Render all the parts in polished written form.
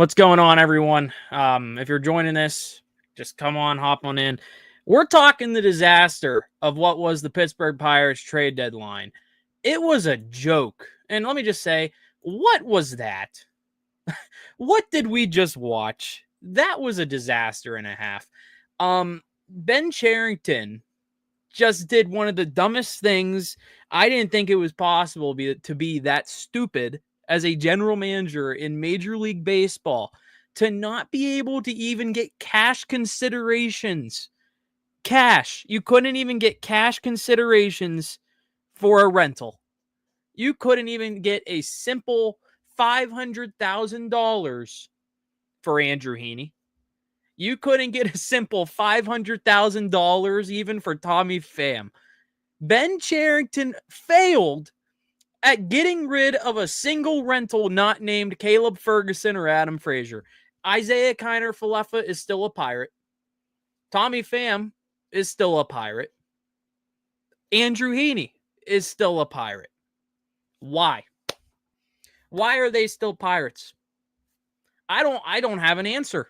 What's going on, everyone? If you're joining this, just come on, hop on in. We're talking the disaster of what was the Pittsburgh Pirates trade deadline. It was a joke. And let me just say, what was that? What did we just watch? That was a disaster and a half. Ben Cherington just did one of the dumbest things. I didn't think it was possible to be that stupid as a general manager in Major League Baseball, to not be able to even get cash considerations. Cash. You couldn't even get cash considerations for a rental. You couldn't even get a simple $500,000 for Andrew Heaney. You couldn't get a simple $500,000 even for Tommy Pham. Ben Cherington failed at getting rid of a single rental not named Caleb Ferguson or Adam Frazier. Isaiah Kiner-Falefa is still a Pirate. Tommy Pham is still a Pirate. Andrew Heaney is still a Pirate. Why? Why are they still Pirates? I don't have an answer.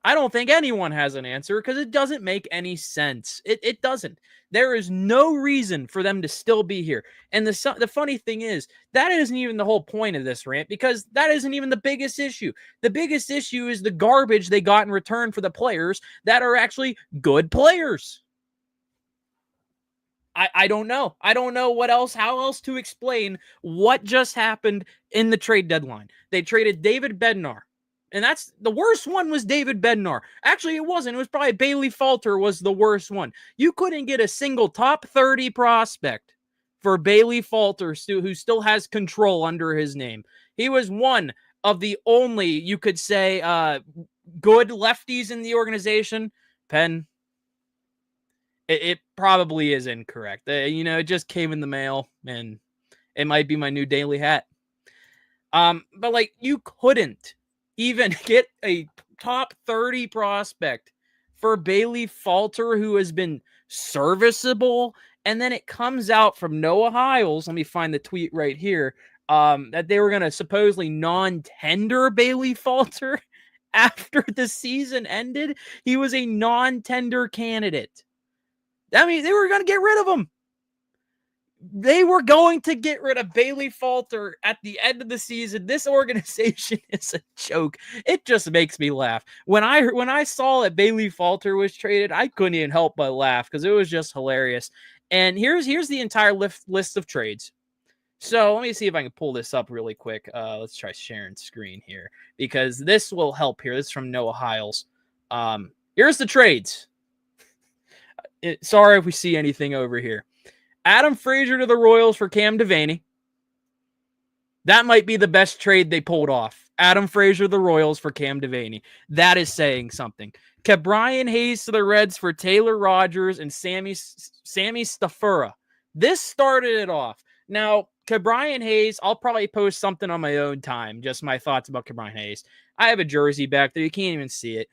I don't think anyone has an answer because it doesn't make any sense. It doesn't. There is no reason for them to still be here. And the funny thing is, that isn't even the whole point of this rant, because that isn't even the biggest issue. The biggest issue is the garbage they got in return for the players that are actually good players. I don't know. I don't know how else to explain what just happened in the trade deadline. They traded David Bednar. And that's the worst one was David Bednar. Actually, it wasn't. It was probably Bailey Falter was the worst one. You couldn't get a single top 30 prospect for Bailey Falter, who still has control under his name. He was one of the only, you could say, good lefties in the organization. Penn, it probably is incorrect. It just came in the mail, and it might be my new daily hat. But you couldn't even get a top 30 prospect for Bailey Falter, who has been serviceable. And then it comes out from Noah Hiles, let me find the tweet right here, that they were going to supposedly non-tender Bailey Falter after the season ended. He was a non-tender candidate. I mean, they were going to get rid of him. They were going to get rid of Bailey Falter at the end of the season. This organization is a joke. It just makes me laugh. When I saw that Bailey Falter was traded, I couldn't even help but laugh because it was just hilarious. And here's the entire list of trades. So let me see if I can pull this up really quick. Let's try sharing screen here because this will help here. This is from Noah Hiles. Here's the trades. Sorry if we see anything over here. Adam Frazier to the Royals for Cam Devaney. That might be the best trade they pulled off. Adam Frazier to the Royals for Cam Devaney. That is saying something. Ke'Bryan Hayes to the Reds for Taylor Rogers and Sammy Stafura. This started it off. Now, Ke'Bryan Hayes, I'll probably post something on my own time, just my thoughts about Ke'Bryan Hayes. I have a jersey back there. You can't even see it.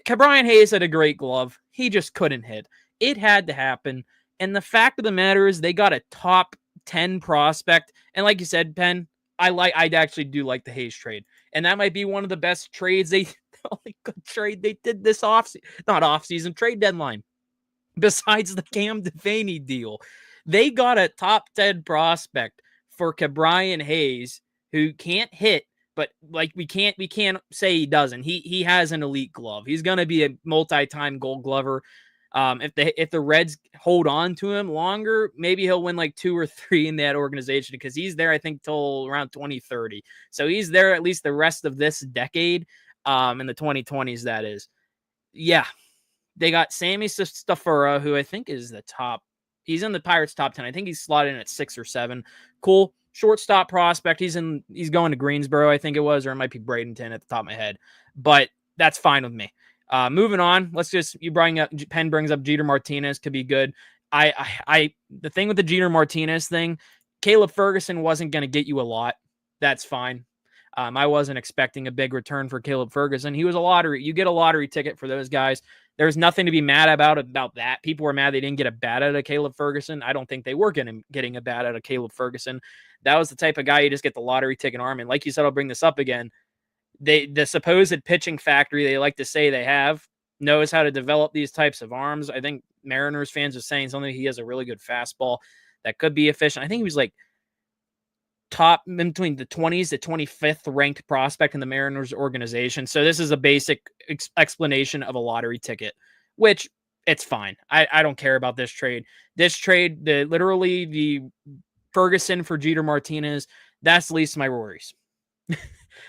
Ke'Bryan Hayes had a great glove. He just couldn't hit. It had to happen. And the fact of the matter is they got a top 10 prospect. And like you said, Penn, I actually do like the Hayes trade. And that might be one of the best trades. The only good trade they did this trade deadline. Besides the Cam Devaney deal. They got a top 10 prospect for Ke'Bryan Hayes, who can't hit, but we can't say he doesn't. He has an elite glove. He's gonna be a multi-time Gold Glover. If the Reds hold on to him longer, maybe he'll win 2 or 3 in that organization because he's there, I think, till around 2030. So he's there at least the rest of this decade, in the 2020s, that is. Yeah, they got Sammy Stafura, who I think is the top. He's in the Pirates' top 10. I think he's slotted in at 6 or 7. Cool. Shortstop prospect. He's going to Greensboro, I think it was, or it might be Bradenton at the top of my head. But that's fine with me. Moving on, Penn brings up Jeter Martinez, could be good. The thing with the Jeter Martinez thing, Caleb Ferguson wasn't going to get you a lot. That's fine. I wasn't expecting a big return for Caleb Ferguson. He was a lottery. You get a lottery ticket for those guys. There's nothing to be mad about that. People were mad they didn't get a bat out of Caleb Ferguson. I don't think they were getting a bat out of Caleb Ferguson. That was the type of guy you just get the lottery ticket arm. And like you said, I'll bring this up again. the supposed pitching factory they like to say they have knows how to develop these types of arms. I think Mariners fans are saying something. He has a really good fastball that could be efficient. I think he was like top in between the 20s to 25th ranked prospect in the Mariners organization. So this is a basic explanation of a lottery ticket, which it's fine. I don't care about this trade. This trade, literally the Ferguson for Jeter Martinez, that's the least of my worries.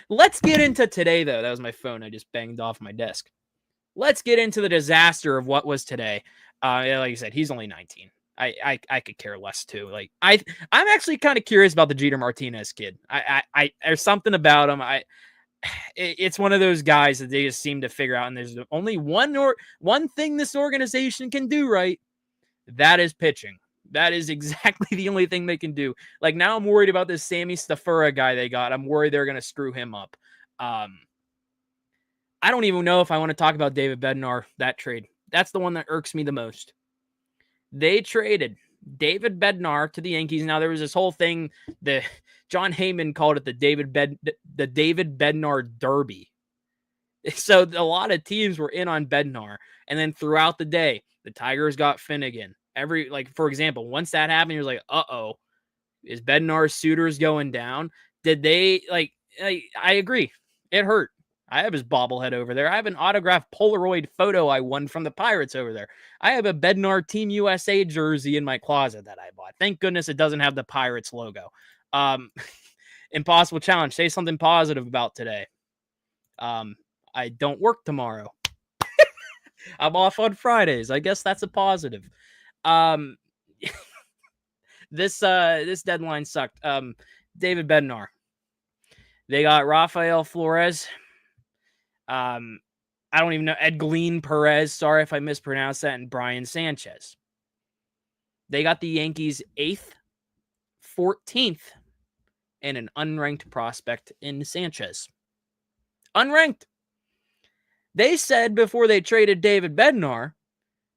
Let's get into today, though. That was my phone. I just banged off my desk. Let's get into the disaster of what was today. Like I said, he's only 19. I could care less too. Like I'm actually kind of curious about the Jeter Martinez kid. I there's something about him. It's one of those guys that they just seem to figure out. And there's only one thing this organization can do right. That is pitching. That is exactly the only thing they can do. Like now I'm worried about this Sammy Stafura guy they got. I'm worried they're going to screw him up. I don't even know if I want to talk about David Bednar, that trade. That's the one that irks me the most. They traded David Bednar to the Yankees. Now there was this whole thing that John Heyman called it the David Bednar Derby. So a lot of teams were in on Bednar. And then throughout the day, the Tigers got Finnegan. For example, once that happened, you're like, uh-oh, is Bednar's suitors going down? Did they, I agree. It hurt. I have his bobblehead over there. I have an autographed Polaroid photo I won from the Pirates over there. I have a Bednar Team USA jersey in my closet that I bought. Thank goodness it doesn't have the Pirates logo. Impossible challenge. Say something positive about today. I don't work tomorrow. I'm off on Fridays. I guess that's a positive. This deadline sucked. David Bednar. They got Rafael Flores. I don't even know. Edglin Perez. Sorry if I mispronounced that. And Brian Sanchez. They got the Yankees 8th, 14th, and an unranked prospect in Sanchez. Unranked. They said before they traded David Bednar,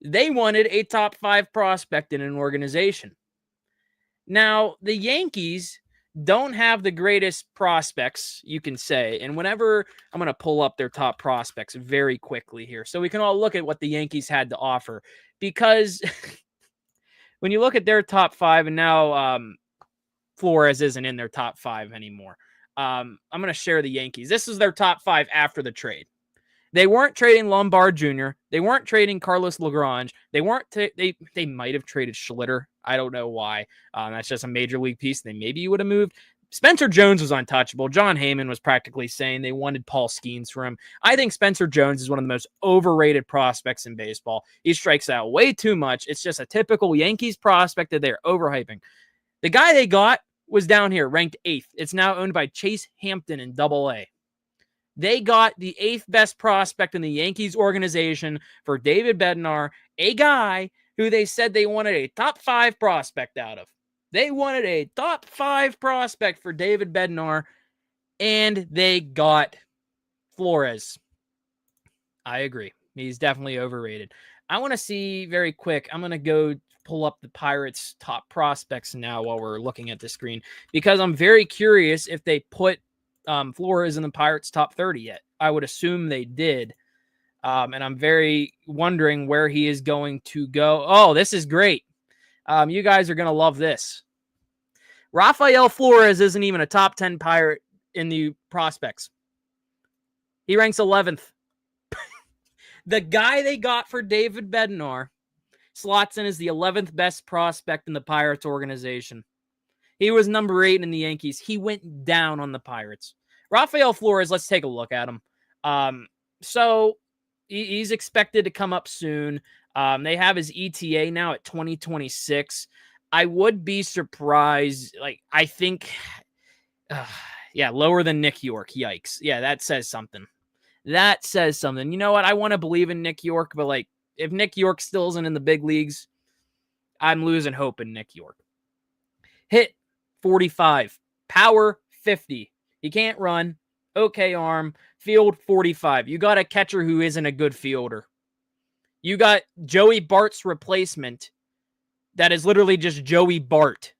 they wanted a top 5 prospect in an organization. Now, the Yankees don't have the greatest prospects, you can say. And whenever I'm going to pull up their top prospects very quickly here so we can all look at what the Yankees had to offer. Because when you look at their top 5, and now Flores isn't in their top 5 anymore. I'm going to share the Yankees. This is their top 5 after the trade. They weren't trading Lombard Jr. They weren't trading Carlos Lagrange. They weren't. They might have traded Schlitter. I don't know why. That's just a major league piece. Maybe you would have moved. Spencer Jones was untouchable. John Heyman was practically saying they wanted Paul Skeens for him. I think Spencer Jones is one of the most overrated prospects in baseball. He strikes out way too much. It's just a typical Yankees prospect that they're overhyping. The guy they got was down here, ranked 8th. It's now owned by Chase Hampton in AA. They got the 8th best prospect in the Yankees organization for David Bednar, a guy who they said they wanted a top 5 prospect out of. They wanted a top 5 prospect for David Bednar, and they got Flores. I agree. He's definitely overrated. I want to see very quick. I'm going to go pull up the Pirates' top prospects now while we're looking at the screen, because I'm very curious if they put Flores in the Pirates' top 30 yet. I would assume they did. And I'm very wondering where he is going to go. Oh, this is great. You guys are going to love this. Rafael Flores isn't even a top 10 Pirate in the prospects. He ranks 11th. The guy they got for David Bednar slots in as the 11th best prospect in the Pirates organization. He was number 8 in the Yankees. He went down on the Pirates. Rafael Flores, let's take a look at him. So he's expected to come up soon. They have his ETA now at 2026. I would be surprised. I think, lower than Nick York. Yikes. Yeah, that says something. That says something. You know what? I want to believe in Nick York, but if Nick York still isn't in the big leagues, I'm losing hope in Nick York. Hit 45, power 50. He can't run. Okay arm. Field 45. You got a catcher who isn't a good fielder. You got Joey Bart's replacement that is literally just Joey Bart.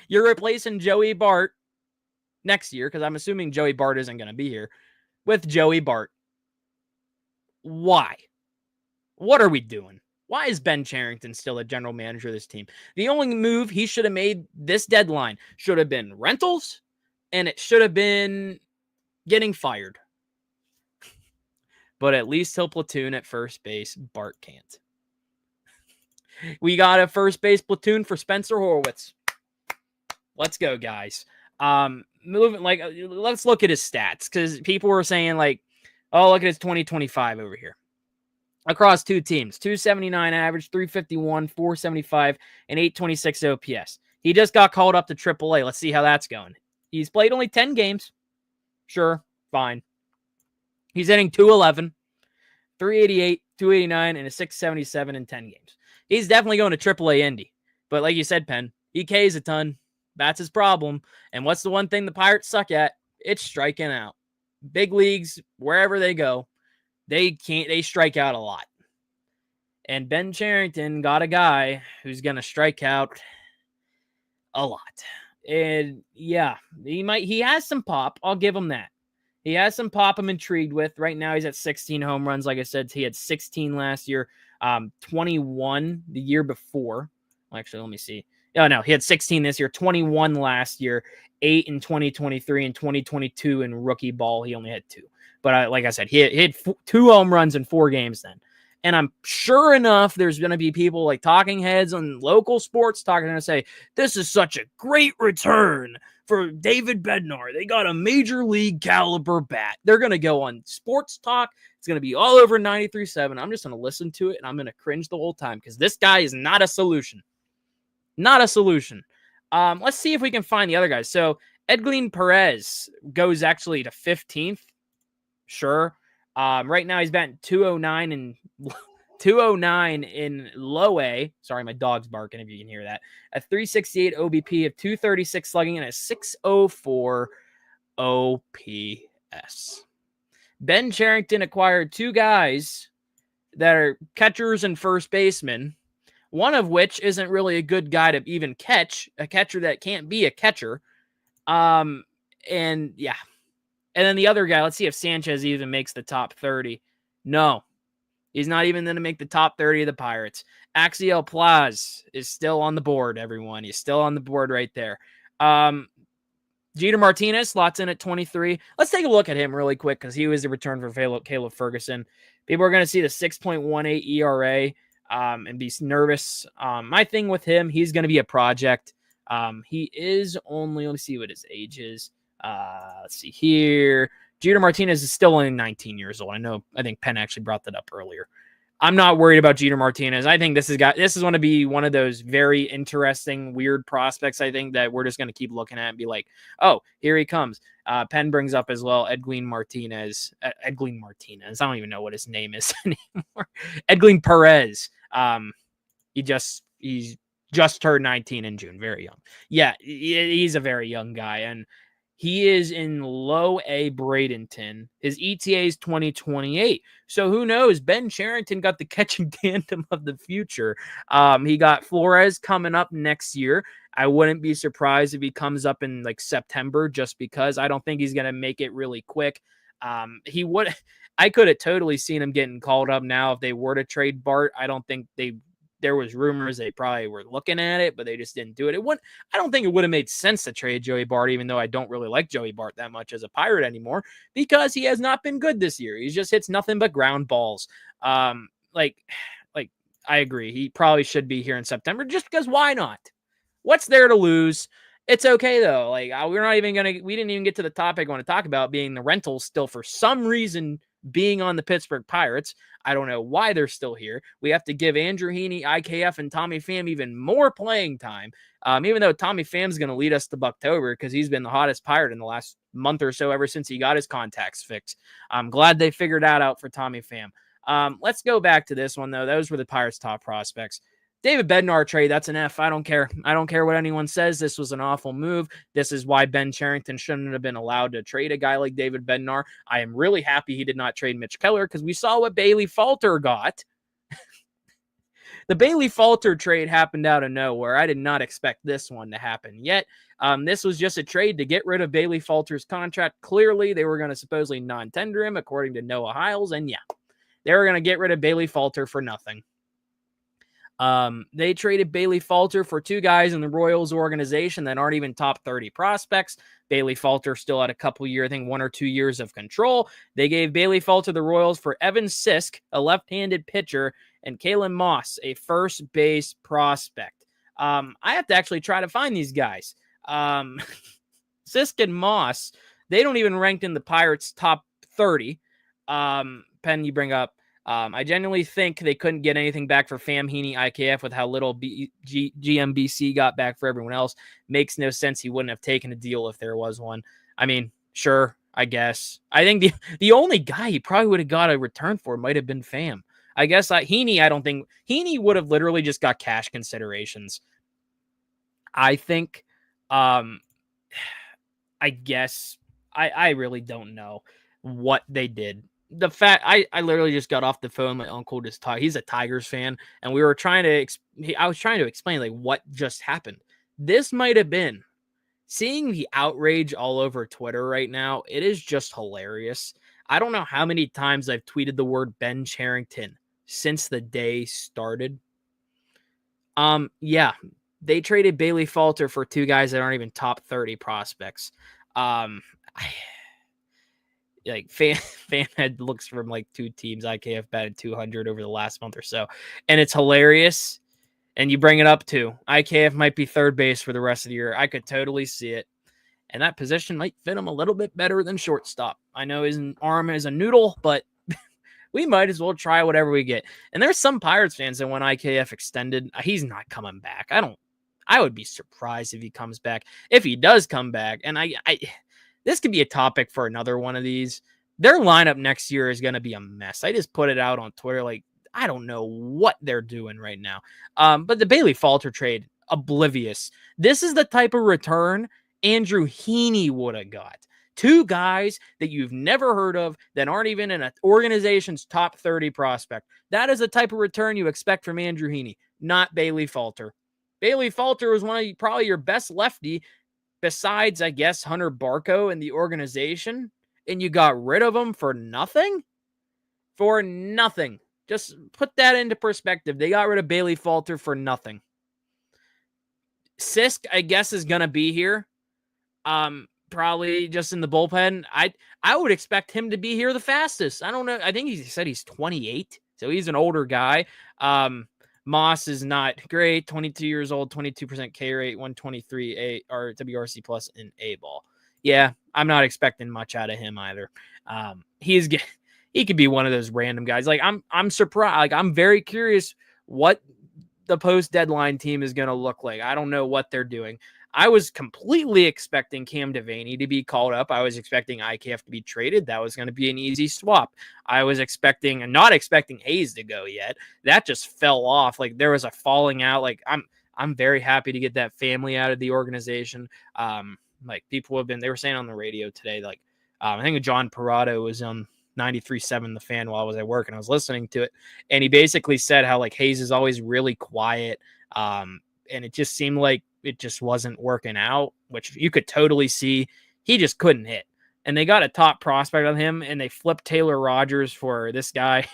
You're replacing Joey Bart. next year, because I'm assuming Joey Bart isn't going to be here, with Joey Bart. Why? What are we doing? Why is Ben Cherington still a general manager of this team? The only move he should have made this deadline should have been rentals, and it should have been getting fired. But at least he'll platoon at first base. Bart can't. We got a first base platoon for Spencer Horwitz. Let's go, guys. Let's look at his stats, because people were saying, like, oh, look at his 2025 over here. Across two teams, 279 average, 351, 475, and 826 OPS. He just got called up to AAA. Let's see how that's going. He's played only 10 games. Sure, fine. He's hitting 211, 388, 289, and a 677 in 10 games. He's definitely going to AAA Indy. But like you said, Penn, he Ks a ton. That's his problem. And what's the one thing the Pirates suck at? It's striking out. Big leagues, wherever they go, they strike out a lot. And Ben Cherington got a guy who's going to strike out a lot. And yeah, he has some pop. I'll give him that. He has some pop I'm intrigued with. Right now, he's at 16 home runs. Like I said, he had 16 last year, 21 the year before. Actually, let me see. Oh, no, he had 16 this year, 21 last year, 8 in 2023, and 2022 in rookie ball. He only had 2. But like I said, he hit 2 home runs in 4 games then. And I'm sure enough, there's going to be people like talking heads on local sports talking to say, this is such a great return for David Bednar. They got a major league caliber bat. They're going to go on sports talk. It's going to be all over 93.7. I'm just going to listen to it, and I'm going to cringe the whole time, because this guy is not a solution. Not a solution. Let's see if we can find the other guys. So Edglin Perez goes actually to 15th. Sure. Right now he's batting 209 in low A. Sorry, my dog's barking if you can hear that. A 368 OBP of 236 slugging and a 604 OPS. Ben Cherington acquired 2 guys that are catchers and first basemen, one of which isn't really a good guy to even catch, a catcher that can't be a catcher. And yeah. And then the other guy, let's see if Sanchez even makes the top 30. No, he's not even going to make the top 30 of the Pirates. Axiel Plaz is still on the board, everyone. He's still on the board right there. Jeter Martinez slots in at 23. Let's take a look at him really quick, because he was the return for Caleb Ferguson. People are going to see the 6.18 ERA and be nervous. My thing with him, he's going to be a project. He is only, let me see what his age is. Let's see here. Jeter Martinez is still only 19 years old. I think Penn actually brought that up earlier. I'm not worried about Jeter Martinez. I think this is going to be one of those very interesting, weird prospects. I think that we're just going to keep looking at and be like, oh, here he comes. Penn brings up as well Edglin Martinez. Edglin Martinez. I don't even know what his name is anymore. Edglin Perez. He's just turned 19 in June. Very young. Yeah, he's a very young guy, and he is in low A Bradenton. His ETA is 2028. So who knows? Ben Cherington got the catching tandem of the future. He got Flores coming up next year. I wouldn't be surprised if he comes up in like September, just because I don't think he's going to make it really quick. I could have totally seen him getting called up now if they were to trade Bart. I don't think there was rumors they probably were looking at it, but they just didn't do it. I don't think it would have made sense to trade Joey Bart, even though I don't really like Joey Bart that much as a Pirate anymore, because he has not been good this year. He just hits nothing but ground balls. Like I agree. He probably should be here in September, just because why not? What's there to lose? It's okay though. Like we didn't even get to the topic I want to talk about, being the rentals still for some reason being on the Pittsburgh Pirates. I don't know why they're still here. We have to give Andrew Heaney, IKF, and Tommy Pham even more playing time, even though Tommy Pham's going to lead us to Bucktober, because he's been the hottest Pirate in the last month or so ever since he got his contacts fixed. I'm glad they figured that out for Tommy Pham. Let's go back to this one, though. Those were the Pirates' top prospects. David Bednar trade, that's an F. I don't care. I don't care what anyone says. This was an awful move. This is why Ben Cherington shouldn't have been allowed to trade a guy like David Bednar. I am really happy he did not trade Mitch Keller, because we saw what Bailey Falter got. The Bailey Falter trade happened out of nowhere. I did not expect this one to happen yet. This was just a trade to get rid of Bailey Falter's contract. Clearly, they were going to supposedly non-tender him, according to Noah Hiles, and yeah, they were going to get rid of Bailey Falter for nothing. They traded Bailey Falter for two guys in the Royals organization that aren't even top 30 prospects. Bailey Falter still had a couple years, I think 1 or 2 years of control. They gave Bailey Falter the Royals for Evan Sisk, a left-handed pitcher, and Kalen Moss, a first base prospect. I have to actually try to find these guys. Sisk and Moss, they don't even rank in the Pirates' top 30. Penn, you bring up. I genuinely think they couldn't get anything back for Pham Heaney IKF with how little GMBC got back for everyone else. Makes no sense. He wouldn't have taken a deal if there was one. I mean, sure, I guess. I think the only guy he probably would have got a return for might have been Pham. I guess Heaney, I don't think Heaney would have literally just got cash considerations. I think, I guess, I really don't know what they did. The fact I literally just got off the phone. My uncle just talked. He's a Tigers fan, and we were trying to. I was trying to explain like what just happened. This might have been seeing the outrage all over Twitter right now. It is just hilarious. I don't know how many times I've tweeted the word Ben Cherington since the day started. Yeah, they traded Bailey Falter for two guys that aren't even top 30 prospects. Like fan head looks from like two teams. IKF batted 200 over the last month or so, and it's hilarious. And you bring it up too. IKF might be third base for the rest of the year. I could totally see it, and that position might fit him a little bit better than shortstop. I know his arm is a noodle, but we might as well try whatever we get. And there's some Pirates fans that when IKF extended, he's not coming back. I would be surprised if he comes back. If he does come back, and this could be a topic for another one of these. Their lineup next year is going to be a mess. I just put it out on Twitter. Like, I don't know what they're doing right now. But the Bailey Falter trade, oblivious. This is the type of return Andrew Heaney would have got. Two guys that you've never heard of that aren't even in an organization's top 30 prospect. That is the type of return you expect from Andrew Heaney, not Bailey Falter. Bailey Falter was one of probably your best lefty besides, I guess, Hunter Barco in the organization, and you got rid of him for nothing? For nothing. Just put that into perspective. They got rid of Bailey Falter for nothing. Sisk, I guess, is going to be here. Probably just in the bullpen. I would expect him to be here the fastest. I don't know. I think he said he's 28, so he's an older guy. Moss is not great. 22 years old, 22% K rate, 123 or WRC plus in A ball. Yeah, I'm not expecting much out of him either. He could be one of those random guys. Like I'm surprised. Like I'm very curious what the post deadline team is going to look like. I don't know what they're doing. I was completely expecting Cam Devaney to be called up. I was expecting IKF to be traded. That was going to be an easy swap. I was not expecting Hayes to go yet. That just fell off. Like there was a falling out. Like I'm very happy to get that family out of the organization. Like people they were saying on the radio today, like I think John Parado was on 93.7 The Fan while I was at work and I was listening to it. And he basically said how like Hayes is always really quiet. And it just seemed like it just wasn't working out, which you could totally see. He just couldn't hit. And they got a top prospect on him, and they flipped Taylor Rogers for this guy,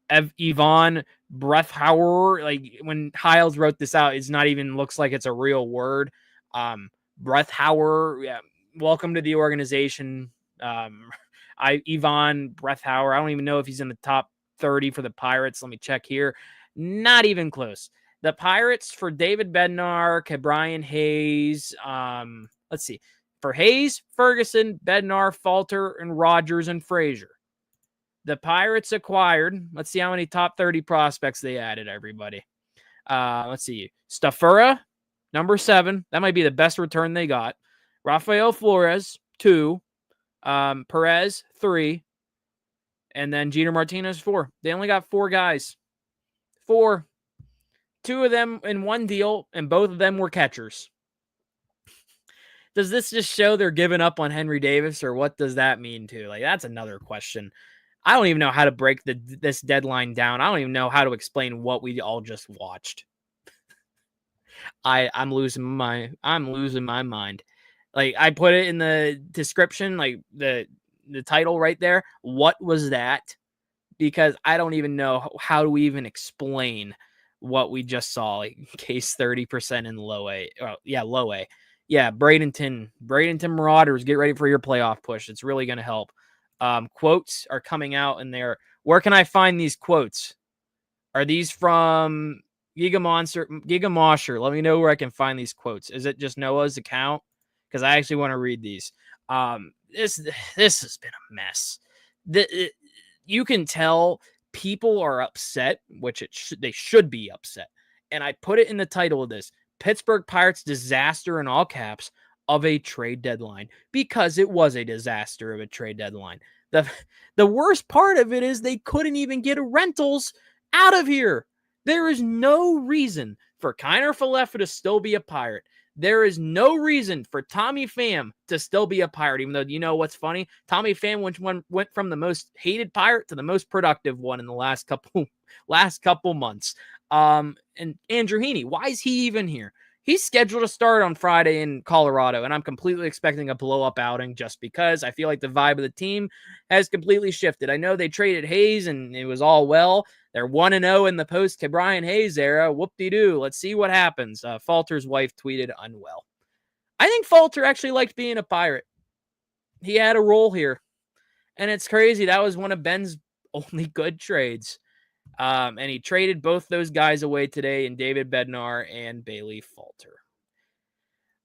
Yvonne Breathhauer. Like when Hiles wrote this out, it's not even looks like it's a real word. Breathhauer, yeah, welcome to the organization. Yvonne Breathhauer. I don't even know if he's in the top 30 for the Pirates. Let me check here. Not even close. The Pirates for David Bednar, Brian Hayes. Let's see. For Hayes, Ferguson, Bednar, Falter, and Rogers and Frazier. The Pirates acquired. Let's see how many top 30 prospects they added, everybody. Let's see. Staffura, number 7. That might be the best return they got. Rafael Flores, 2. Perez, 3. And then Jeter Martinez, 4. They only got 4 guys. 4. 2 of them in one deal, and both of them were catchers. Does this just show they're giving up on Henry Davis, or what does that mean too? Like, that's another question. I don't even know how to break this deadline down. I don't even know how to explain what we all just watched. I'm losing my mind. Like, I put it in the description, like the title right there. What was that? Because I don't even know how to even explain what we just saw. Like, case 30% in low A. Oh, yeah, low A. Yeah, Bradenton Marauders, get ready for your playoff push. It's really going to help. Quotes are coming out in there. Where can I find these quotes? Are these from Giga Mosher? Let me know where I can find these quotes. Is it just Noah's account? Because I actually want to read these. This has been a mess. You can tell people are upset, which they should be upset. And I put it in the title of this: Pittsburgh Pirates disaster in all caps of a trade deadline, because it was a disaster of a trade deadline. The worst part of it is they couldn't even get rentals out of here. There is no reason for Kiner Falefa to still be a Pirate. There is no reason for Tommy Pham to still be a Pirate, even though, you know what's funny? Tommy Pham went from the most hated Pirate to the most productive one in the last couple months. And Andrew Heaney, why is he even here? He's scheduled to start on Friday in Colorado, and I'm completely expecting a blow-up outing just because I feel like the vibe of the team has completely shifted. I know they traded Hayes, and it was all well. They're 1-0 in the post-Brian Hayes era. Whoop-de-doo. Let's see what happens. Falter's wife tweeted unwell. I think Falter actually liked being a Pirate. He had a role here, and it's crazy. That was one of Ben's only good trades. And he traded both those guys away today in David Bednar and Bailey Falter.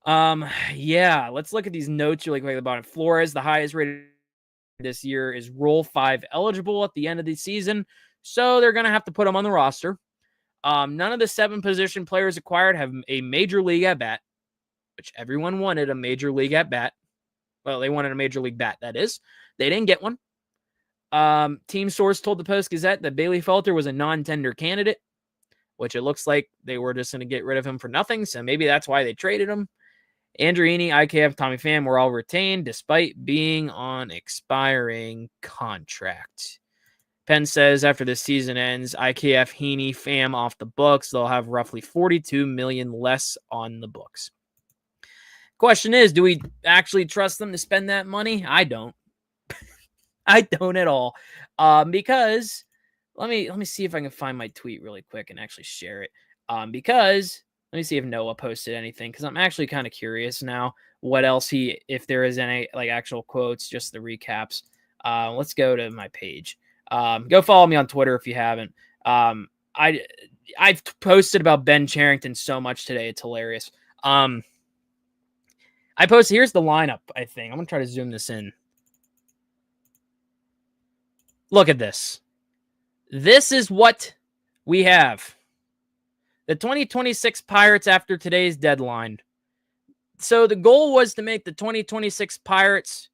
Yeah, let's look at these notes really quick at the bottom. Flores, the highest rated this year, is Rule 5 eligible at the end of the season, so they're going to have to put him on the roster. None of the 7 position players acquired have a major league at bat, which everyone wanted a major league at bat. Well, they wanted a major league bat, that is. They didn't get one. Team source told the Post-Gazette that Bailey Falter was a non-tender candidate, which it looks like they were just going to get rid of him for nothing, so maybe that's why they traded him. Andrew Heaney, IKF, Tommy Pham were all retained despite being on expiring contract. Penn says after the season ends, IKF, Heaney, Pham off the books. They'll have roughly $42 million less on the books. Question is, do we actually trust them to spend that money? I don't. I don't at all. Because let me see if I can find my tweet really quick and actually share it. Because let me see if Noah posted anything, because I'm actually kind of curious now what else if there is any like actual quotes, just the recaps. Let's go to my page. Go follow me on Twitter if you haven't. I've posted about Ben Cherington so much today. It's hilarious. I posted, here's the lineup, I think. I'm going to try to zoom this in. Look at this. This is what we have. The 2026 Pirates after today's deadline. So the goal was to make the 2026 Pirates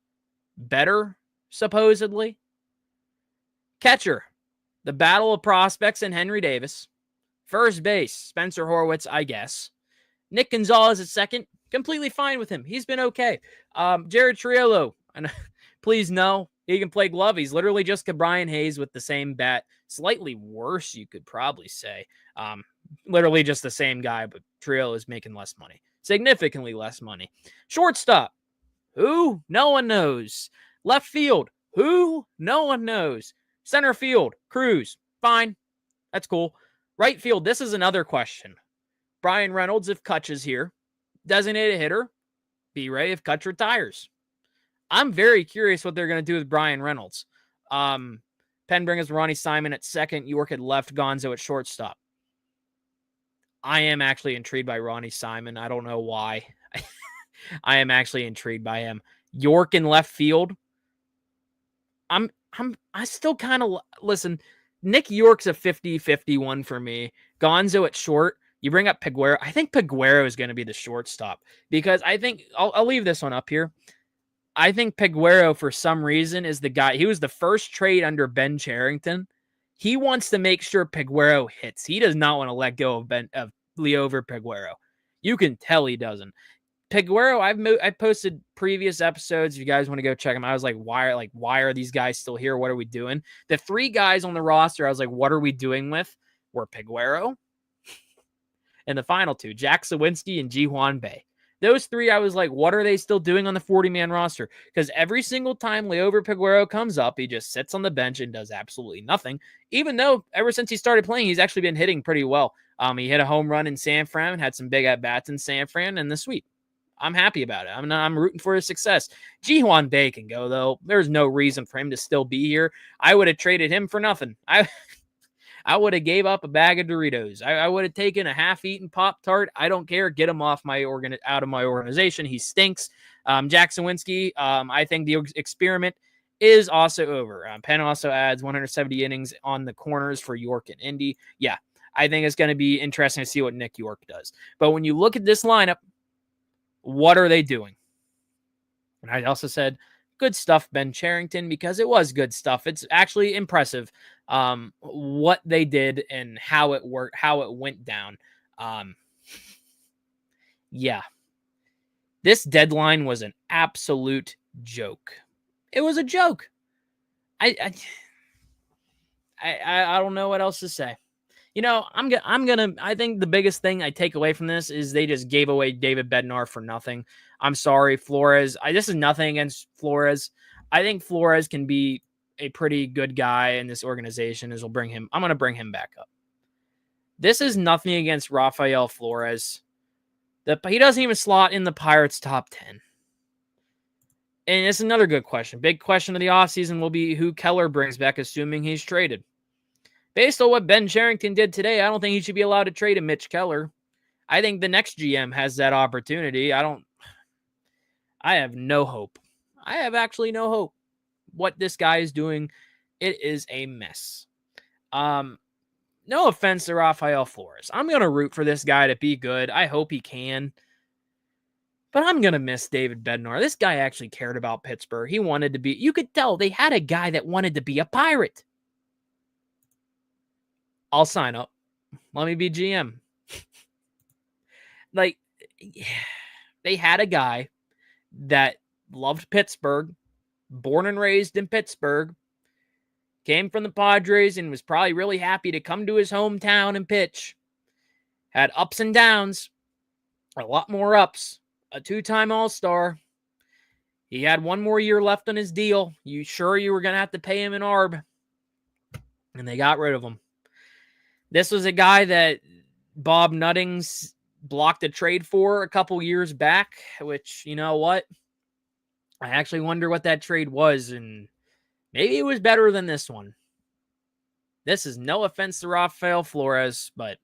better, supposedly. Catcher, the battle of prospects and Henry Davis. First base, Spencer Horwitz, I guess. Nick Gonzalez at second, completely fine with him. He's been okay. Jared Triolo, and please no, he can play glove. He's literally just Brian Hayes with the same bat. Slightly worse, you could probably say. Literally just the same guy, but Triolo is making less money. Significantly less money. Shortstop, who? No one knows. Left field, who? No one knows. Center field, Cruz, fine. That's cool. Right field, this is another question. Brian Reynolds, if Kutch is here. Designated hitter, B-Ray if Kutch retires. I'm very curious what they're going to do with Brian Reynolds. Penn brings Ronnie Simon at second, York at left, Gonzo at shortstop. I am actually intrigued by Ronnie Simon. I don't know why. I am actually intrigued by him. York in left field. I still kind of listen. Nick York's a 50-51 for me. Gonzo at short. You bring up Peguero. I think Peguero is going to be the shortstop because I think I'll leave this one up here. I think Peguero, for some reason, is the guy. He was the first trade under Ben Cherington. He wants to make sure Peguero hits. He does not want to let go of Leover Peguero. You can tell he doesn't. Piguero, I posted previous episodes. If you guys want to go check them, I was like, why are these guys still here? What are we doing? The 3 guys on the roster, I was like, what are we doing with? Were Piguero and the final 2, Jack Sawinski and Ji-Hwan Bae. Those 3, I was like, what are they still doing on the 40-man roster? Because every single time Liover Piguero comes up, he just sits on the bench and does absolutely nothing. Even though ever since he started playing, he's actually been hitting pretty well. He hit a home run in San Fran, had some big at-bats in San Fran, and the sweep. I'm happy about it. I'm rooting for his success. Ji-Hwan Bae can go, though. There's no reason for him to still be here. I would have traded him for nothing. I would have gave up a bag of Doritos. I would have taken a half-eaten Pop-Tart. I don't care. Get him off out of my organization. He stinks. Jack Sawinski, I think the experiment is also over. Penn also adds 170 innings on the corners for York and Indy. Yeah, I think it's going to be interesting to see what Nick York does. But when you look at this lineup, what are they doing? And I also said, good stuff, Ben Cherington, because it was good stuff. It's actually impressive what they did and how it worked, how it went down. Yeah. This deadline was an absolute joke. It was a joke. I don't know what else to say. You know, I think the biggest thing I take away from this is they just gave away David Bednar for nothing. I'm sorry, Flores. This is nothing against Flores. I think Flores can be a pretty good guy in this organization. I'm going to bring him back up. This is nothing against Rafael Flores. He doesn't even slot in the Pirates' top 10. And it's another good question. Big question of the offseason will be who Keller brings back, assuming he's traded. Based on what Ben Cherington did today, I don't think he should be allowed to trade a Mitch Keller. I think the next GM has that opportunity. I have no hope. I have actually no hope. What this guy is doing, it is a mess. No offense to Rafael Flores. I'm going to root for this guy to be good. I hope he can. But I'm going to miss David Bednar. This guy actually cared about Pittsburgh. He wanted to be, you could tell they had a guy that wanted to be a Pirate. I'll sign up. Let me be GM. Like, they had a guy that loved Pittsburgh, born and raised in Pittsburgh, came from the Padres and was probably really happy to come to his hometown and pitch. Had ups and downs, a lot more ups, a 2-time All-Star. He had 1 more year left on his deal. You were going to have to pay him an ARB? And they got rid of him. This was a guy that Bob Nuttings blocked a trade for a couple years back, which, you know what? I actually wonder what that trade was, and maybe it was better than this one. This is no offense to Rafael Flores, but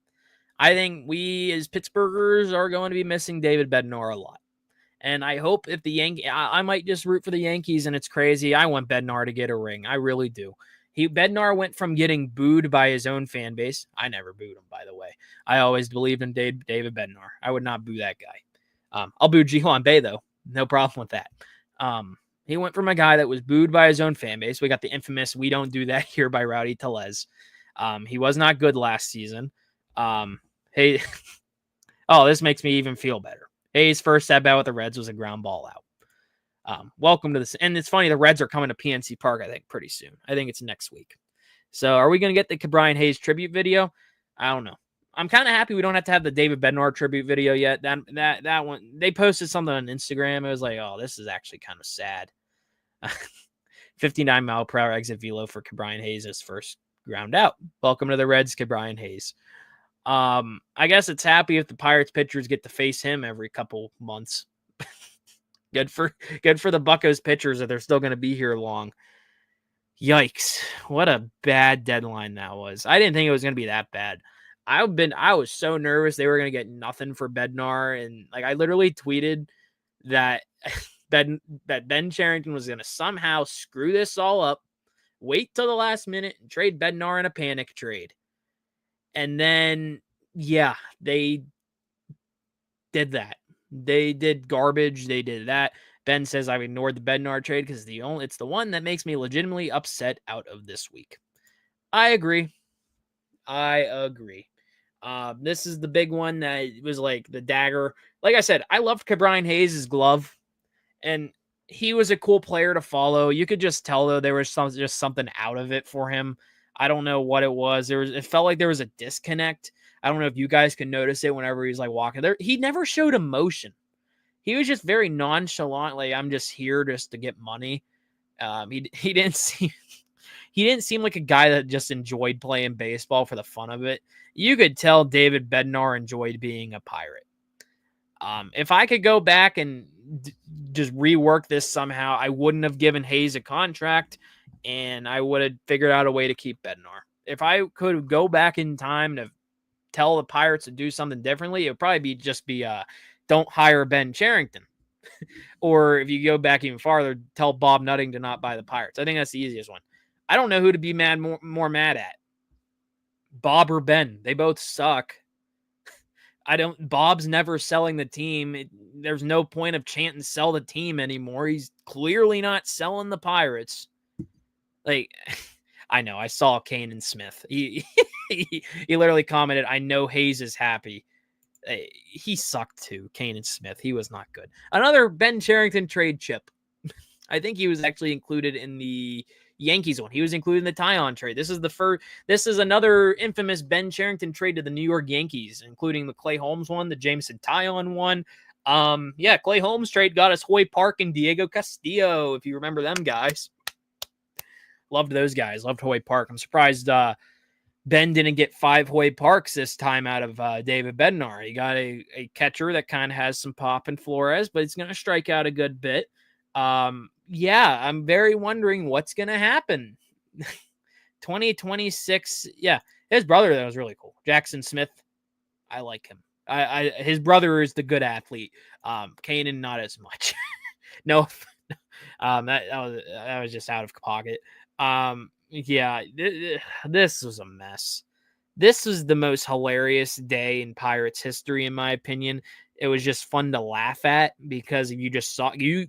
I think we as Pittsburghers are going to be missing David Bednar a lot. And I hope if the Yankees, I might just root for the Yankees, and it's crazy. I want Bednar to get a ring. I really do. Bednar went from getting booed by his own fan base. I never booed him, by the way. I always believed in David Bednar. I would not boo that guy. I'll boo Ji-Hwan Bae, though. No problem with that. He went from a guy that was booed by his own fan base. We got the infamous "We Don't Do That Here" by Rowdy Tellez. He was not good last season. Hey, this makes me even feel better. His first at-bat with the Reds was a ground ball out. Welcome to this. And it's funny, the Reds are coming to PNC Park, I think, pretty soon. I think it's next week. So are we going to get the Brian Hayes tribute video? I don't know. I'm kind of happy we don't have to have the David Bednar tribute video yet. That one, they posted something on Instagram. It was like, oh, this is actually kind of sad. 59-mile-per-hour exit velo for Brian Hayes' first ground out. Welcome to the Reds, Brian Hayes. I guess it's happy if the Pirates pitchers get to face him every couple months. Good for the Buccos pitchers that they're still going to be here long. Yikes. What a bad deadline that was. I didn't think it was going to be that bad. I was so nervous they were going to get nothing for Bednar. And I literally tweeted that Ben Cherington was going to somehow screw this all up, wait till the last minute and trade Bednar in a panic trade. And then, yeah, they did that. They did garbage. They did that. Ben says I've ignored the Bednar trade because it's the one that makes me legitimately upset out of this week. I agree. This is the big one that was like the dagger. like I said, I loved Brian Hayes' glove, and he was a cool player to follow. You could just tell though there was just something out of it for him. I don't know what it was. It felt like there was a disconnect. I don't know if you guys can notice it whenever he's like walking there. He never showed emotion. He was just very nonchalant. Like, I'm just here just to get money. He didn't seem like a guy that just enjoyed playing baseball for the fun of it. You could tell David Bednar enjoyed being a Pirate. If I could go back and just rework this somehow, I wouldn't have given Hayes a contract, and I would have figured out a way to keep Bednar. If I could go back in time to tell the Pirates to do something differently, it would probably be don't hire Ben Cherington. Or if you go back even farther, tell Bob Nutting to not buy the Pirates. I think that's the easiest one. I don't know who to be more mad at. Bob or Ben. They both suck. Bob's never selling the team. There's no point of chanting sell the team anymore. He's clearly not selling the Pirates. Like, I know, I saw Kane and Smith. He literally commented, I know Hayes is happy. He sucked too, Kane and Smith. He was not good. Another Ben Cherington trade chip. I think he was actually included in the Yankees one. He was included in the Tyon trade. This is another infamous Ben Cherington trade to the New York Yankees, including the Clay Holmes one, the Jameson Tyon one. Clay Holmes trade got us Hoy Park and Diego Castillo, if you remember them guys. Loved those guys. Loved Hoy Park. I'm surprised Ben didn't get 5 Hoy Parks this time out of David Bednar. He got a catcher that kind of has some pop in Flores, but he's going to strike out a good bit. I'm very wondering what's going to happen. 2026. Yeah. His brother, that was really cool. Jackson Smith. I like him. His brother is the good athlete. Kanan, not as much. No, that was just out of pocket. This was a mess. This was the most hilarious day in Pirates history, in my opinion. It was just fun to laugh at because you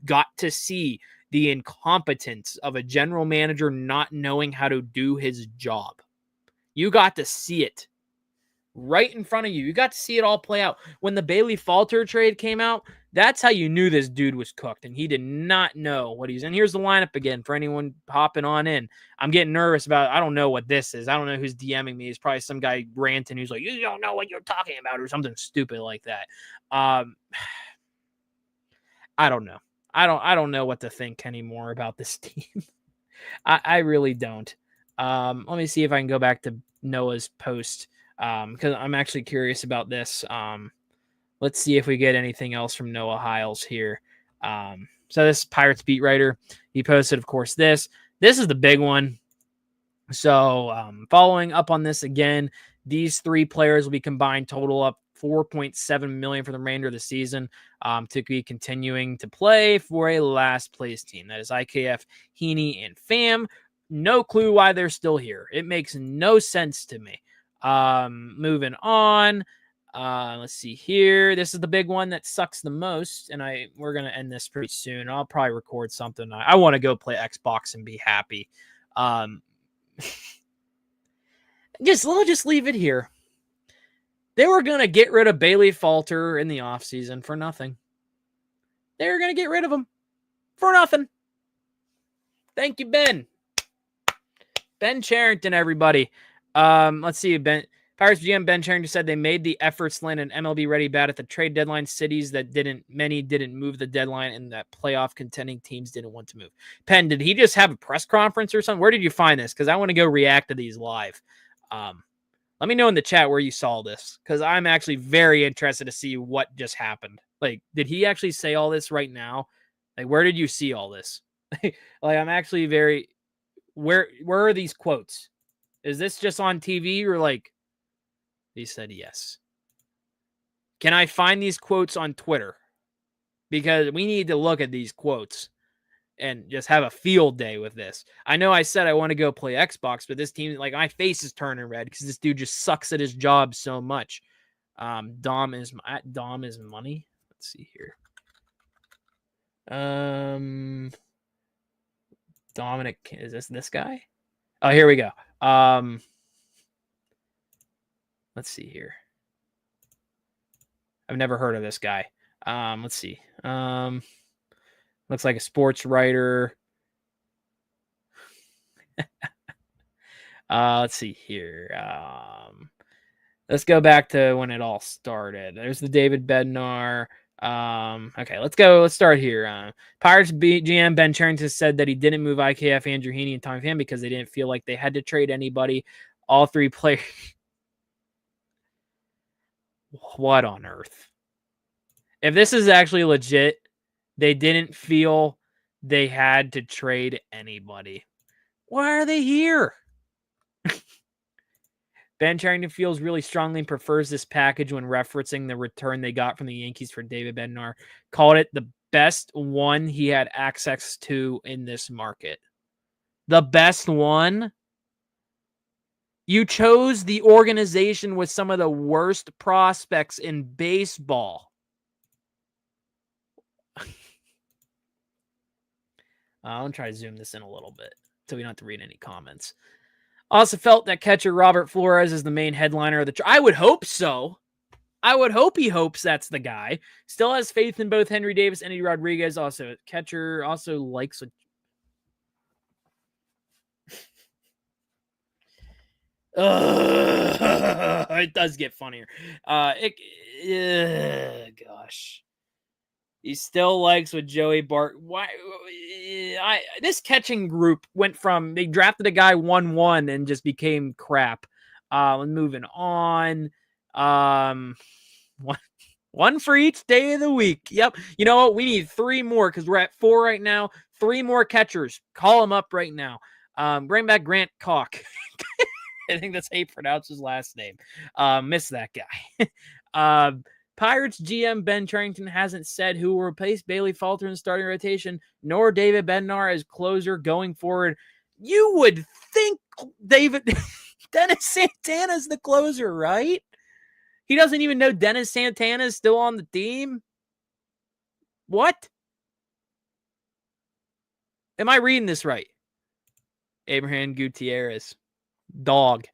got to see the incompetence of a general manager not knowing how to do his job. You got to see it right in front of you. You got to see it all play out. When the Bailey Falter trade came out, that's how you knew this dude was cooked, and he did not know what he's in. Here's the lineup again for anyone hopping on in. I'm getting nervous about, I don't know what this is. I don't know who's DMing me. It's probably some guy ranting who's like, you don't know what you're talking about, or something stupid like that. I don't know. I don't know what to think anymore about this team. I really don't. Let me see if I can go back to Noah's post, because I'm actually curious about this. Let's see if we get anything else from Noah Hiles here. So this Pirates beat writer, he posted, of course, this. This is the big one. So following up on this again, these 3 players will be combined total up $4.7 million for the remainder of the season to be continuing to play for a last place team. That is IKF, Heaney, and Pham. No clue why they're still here. It makes no sense to me. Moving on. Let's see here. This is the big one that sucks the most, and we're gonna end this pretty soon. I'll probably record something. I want to go play Xbox and be happy. We'll just leave it here. They were gonna get rid of Bailey Falter in the offseason for nothing. They were gonna get rid of him for nothing. Thank you, Ben. Ben Cherington, everybody. Let's see. Pirates GM Ben Cherington said they made the efforts land an MLB ready bat at the trade deadline. Cities that many didn't move the deadline, and that playoff contending teams didn't want to move. Penn, did he just have a press conference or something? Where did you find this? Because I want to go react to these live. Let me know in the chat where you saw this, because I'm actually very interested to see what just happened. Like, did he actually say all this right now? Like, where did you see all this? I'm actually very... Where are these quotes? Is this just on TV or like... He said yes. Can I find these quotes on Twitter? Because we need to look at these quotes and just have a field day with this. I know I said I want to go play Xbox, but this team, like, my face is turning red because this dude just sucks at his job so much. Dom is money. Let's see here. Dominic, is this guy? Oh, here we go. Let's see here. I've never heard of this guy. Let's see. Looks like a sports writer. Let's see here. Let's go back to when it all started. There's the David Bednar. Okay, let's go. Let's start here. Pirates GM Ben Cherington said that he didn't move IKF, Andrew Heaney, and Tommy Pham because they didn't feel like they had to trade anybody. All three players. What on earth? If this is actually legit, they didn't feel they had to trade anybody. Why are they here? Ben Cherington feels really strongly and prefers this package when referencing the return they got from the Yankees for David Bednar. Called it the best one he had access to in this market. The best one? You chose the organization with some of the worst prospects in baseball. I'll try to zoom this in a little bit so we don't have to read any comments. Also felt that catcher Robert Flores is the main headliner of the I would hope so. I would hope he hopes that's the guy. Still has faith in both Henry Davis and Eddie Rodriguez. Also, catcher also likes a it does get funnier. Gosh. He still likes with Joey Bart. Why? This catching group went from they drafted a guy 1-1 and just became crap. Moving on. One for each day of the week. Yep. You know what? We need 3 more because we're at 4 right now. 3 more catchers. Call them up right now. Bring back Grant Koch. I think that's how you pronounce his last name. Miss that guy. Pirates GM Ben Cherington hasn't said who will replace Bailey Falter in the starting rotation, nor David Bednar as closer going forward. You would think Dennis Santana's the closer, right? He doesn't even know Dennis Santana is still on the team. What? Am I reading this right? Abraham Gutierrez. Dog.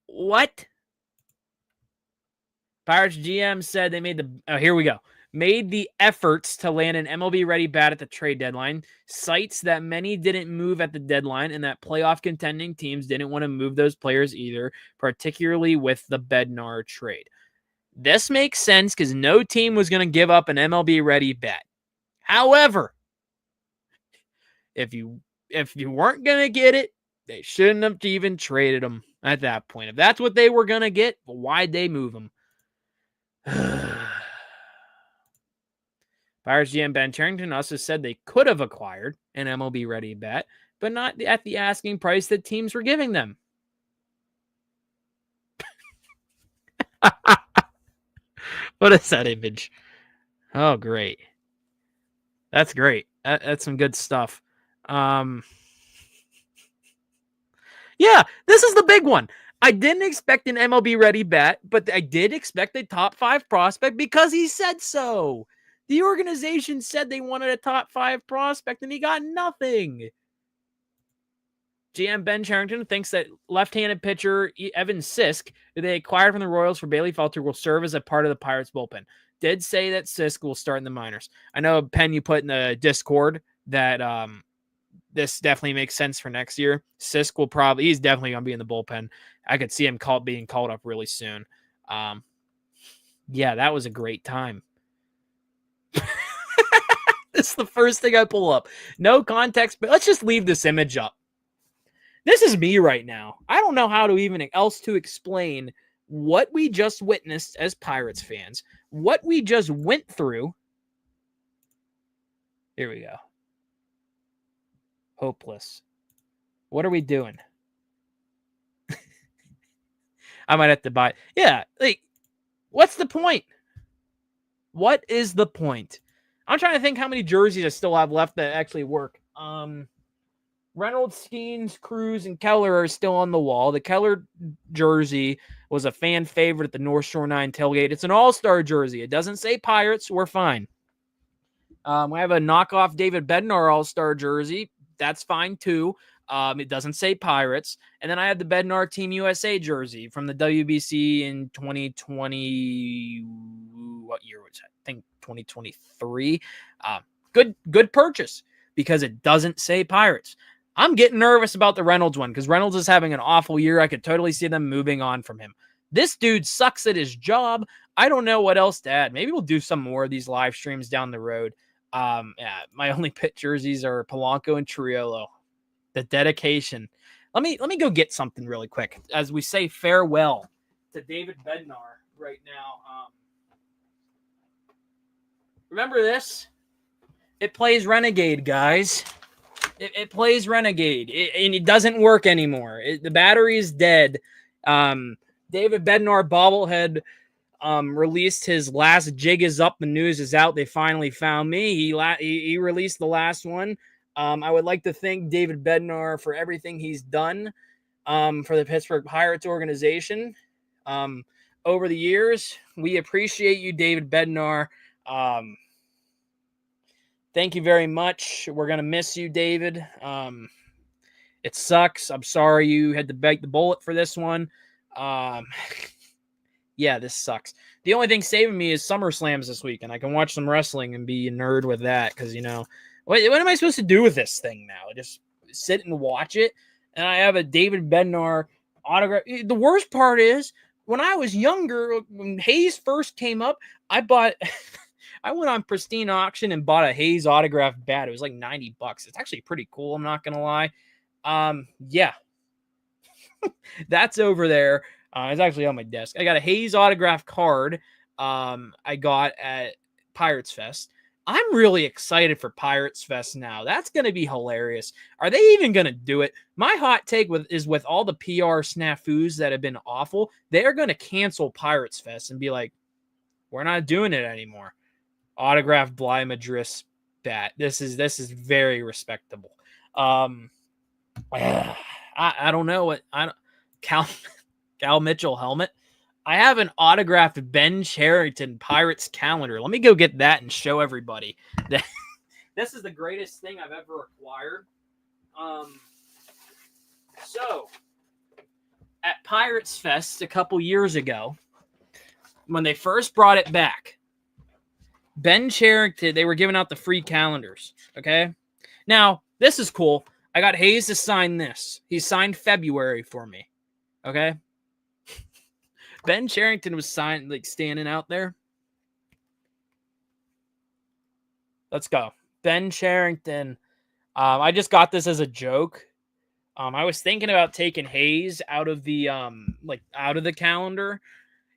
What? Pirates GM said they made here we go. Made the efforts to land an MLB-ready bat at the trade deadline. Cites that many didn't move at the deadline and that playoff contending teams didn't want to move those players either, particularly with the Bednar trade. This makes sense because no team was going to give up an MLB-ready bat. However, if you weren't going to get it, they shouldn't have even traded them at that point. If that's what they were going to get, why'd they move them? Pirates GM Ben Cherington also said they could have acquired an MLB-ready bat, but not at the asking price that teams were giving them. What is that image? Oh, great. That's great. That's some good stuff. Yeah, this is the big one. I didn't expect an MLB-ready bat, but I did expect a top 5 prospect because he said so. The organization said they wanted a top 5 prospect, and he got nothing. GM Ben Cherington thinks that left-handed pitcher Evan Sisk, who they acquired from the Royals for Bailey Falter, will serve as a part of the Pirates bullpen. Did say that Sisk will start in the minors. I know, Penn, you put in the Discord that this definitely makes sense for next year. Sisk he's definitely going to be in the bullpen. I could see him being called up really soon. Yeah, that was a great time. This is the first thing I pull up. No context, but let's just leave this image up. This is me right now. I don't know how to even else to explain what we just witnessed as Pirates fans, what we just went through. Here we go. Hopeless. What are we doing? I might have to buy. Yeah, like, what's the point? What is the point? I'm trying to think how many jerseys I still have left that actually work. Reynolds, Skeens, Cruz, and Keller are still on the wall. The Keller jersey was a fan favorite at the North Shore 9 tailgate. It's an all-star jersey. It doesn't say Pirates. We're fine. We have a knockoff David Bednar all-star jersey. That's fine, too. It doesn't say Pirates. And then I have the Bednar Team USA jersey from the WBC in 2020. what year was it? I think 2023. Good purchase because it doesn't say Pirates. I'm getting nervous about the Reynolds one because Reynolds is having an awful year. I could totally see them moving on from him. This dude sucks at his job. I don't know what else to add. Maybe we'll do some more of these live streams down the road. Yeah, my only pit jerseys are Polanco and Triolo. The dedication. Let me go get something really quick as we say farewell to David Bednar right now. Remember this? It plays Renegade, guys. It plays Renegade, and it doesn't work anymore. The battery is dead. David Bednar bobblehead released his last Jig is Up. The news is out. They finally found me. He released the last one. I would like to thank David Bednar for everything he's done for the Pittsburgh Pirates organization over the years. We appreciate you, David Bednar. Thank you very much. We're going to miss you, David. It sucks. I'm sorry you had to bite the bullet for this one. Yeah, this sucks. The only thing saving me is SummerSlams this week, and I can watch some wrestling and be a nerd with that because, you know, what am I supposed to do with this thing now? Just sit and watch it? And I have a David Bednar autograph. The worst part is, when I was younger, when Hayes first came up, I went on Pristine Auction and bought a Hayes autographed bat. It was like $90. It's actually pretty cool. I'm not going to lie. Yeah. That's over there. It's actually on my desk. I got a Hayes autograph card I got at Pirates Fest. I'm really excited for Pirates Fest now. That's going to be hilarious. Are they even going to do it? My hot take is with all the PR snafus that have been awful, they're going to cancel Pirates Fest and be like, we're not doing it anymore. Autographed Bly Madris bat. This is very respectable. I don't know what Cal Mitchell helmet. I have an autographed Ben Cherington Pirates calendar. Let me go get that and show everybody that this is the greatest thing I've ever acquired. So at Pirates Fest a couple years ago, when they first brought it back, Ben Cherington, they were giving out the free calendars. Okay. Now, this is cool. I got Hayes to sign this. He signed February for me. Okay. Ben Cherington was signed, like, standing out there. Let's go. Ben Cherington. I just got this as a joke. I was thinking about taking Hayes out of the calendar.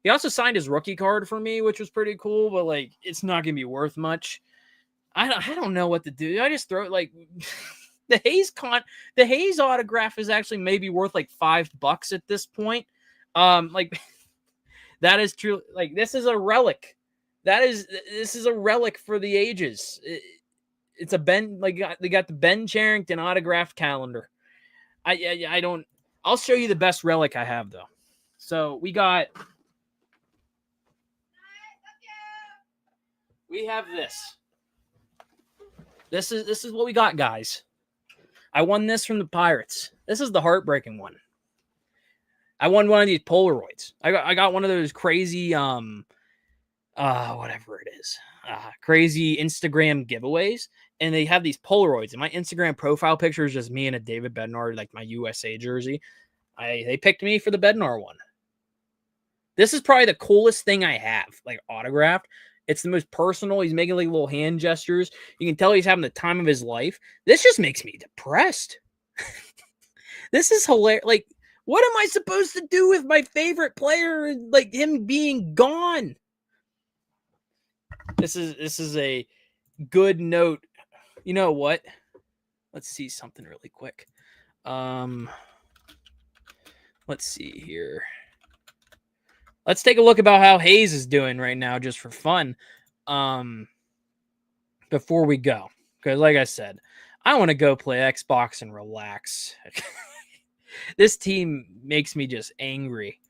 He also signed his rookie card for me, which was pretty cool, but like it's not gonna be worth much. I don't know what to do. I just throw it like the Hayes autograph is actually maybe worth like $5 at this point. Like that is true. Like this is a relic. This is a relic for the ages. It's a Ben, like they got the Ben Cherington autograph calendar. I'll show you the best relic I have though. So we have this. This is what we got, guys. I won this from the Pirates. This is the heartbreaking one. I won one of these Polaroids. I got one of those crazy whatever it is. Crazy Instagram giveaways. And they have these Polaroids. And my Instagram profile picture is just me in a David Bednar, like my USA jersey. They picked me for the Bednar one. This is probably the coolest thing I have, like autographed. It's the most personal. He's making like little hand gestures. You can tell he's having the time of his life. This just makes me depressed. This is hilarious. Like, what am I supposed to do with my favorite player, like him being gone? This is a good note. You know what? Let's see something really quick. Let's see here. Let's take a look about how Hayes is doing right now, just for fun. Before we go, because like I said, I want to go play Xbox and relax. This team makes me just angry.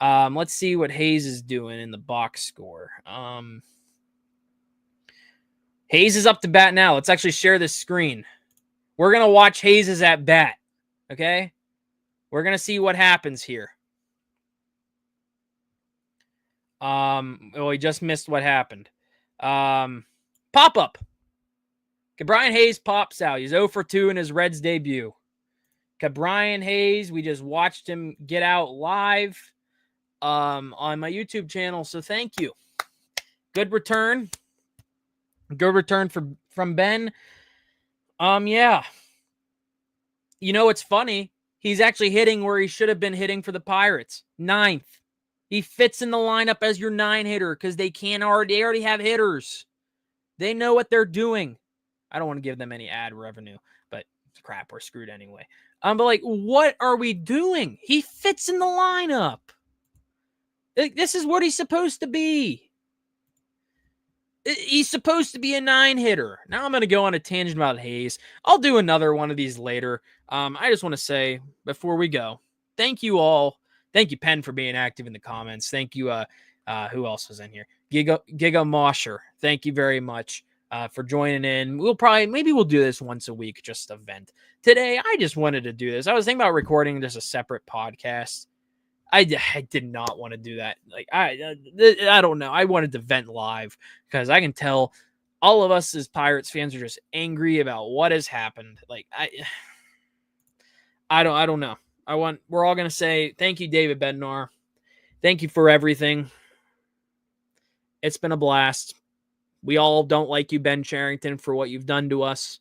Let's see what Hayes is doing in the box score. Hayes is up to bat now. Let's actually share this screen. We're going to watch Hayes' at bat. Okay? We're going to see what happens here. Well, he just missed what happened. Pop up. Brian Hayes pops out. He's 0 for 2 in his Reds debut. Brian Hayes, we just watched him get out live on my YouTube channel, so thank you. Good return. Good return from Ben. Yeah. You know, it's funny. He's actually hitting where he should have been hitting for the Pirates. 9th. He fits in the lineup as your 9 hitter because they already have hitters. They know what they're doing. I don't want to give them any ad revenue, but crap, we're screwed anyway. But like, what are we doing? He fits in the lineup. This is what he's supposed to be. He's supposed to be a 9 hitter. Now I'm going to go on a tangent about Hayes. I'll do another one of these later. I just want to say before we go, thank you all. Thank you, Penn, for being active in the comments. Thank you. Who else was in here? Giga Mosher. Thank you very much for joining in. Maybe we'll do this once a week, just a vent. Today, I just wanted to do this. I was thinking about recording just a separate podcast. I did not want to do that. Like, I don't know. I wanted to vent live because I can tell all of us as Pirates fans are just angry about what has happened. Like, I don't know. We're all going to say, thank you, David Bednar. Thank you for everything. It's been a blast. We all don't like you, Ben Cherington, for what you've done to us.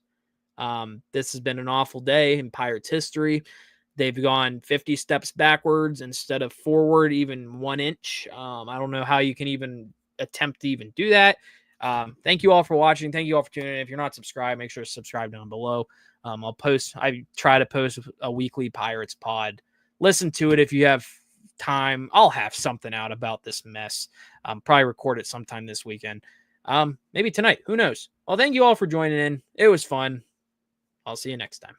This has been an awful day in Pirates history. They've gone 50 steps backwards instead of forward, even 1 inch. I don't know how you can even attempt to even do that. Thank you all for watching. Thank you all for tuning in. If you're not subscribed, make sure to subscribe down below. I try to post a weekly Pirates pod. Listen to it if you have time. I'll have something out about this mess. Probably record it sometime this weekend. Maybe tonight. Who knows? Well, thank you all for joining in. It was fun. I'll see you next time.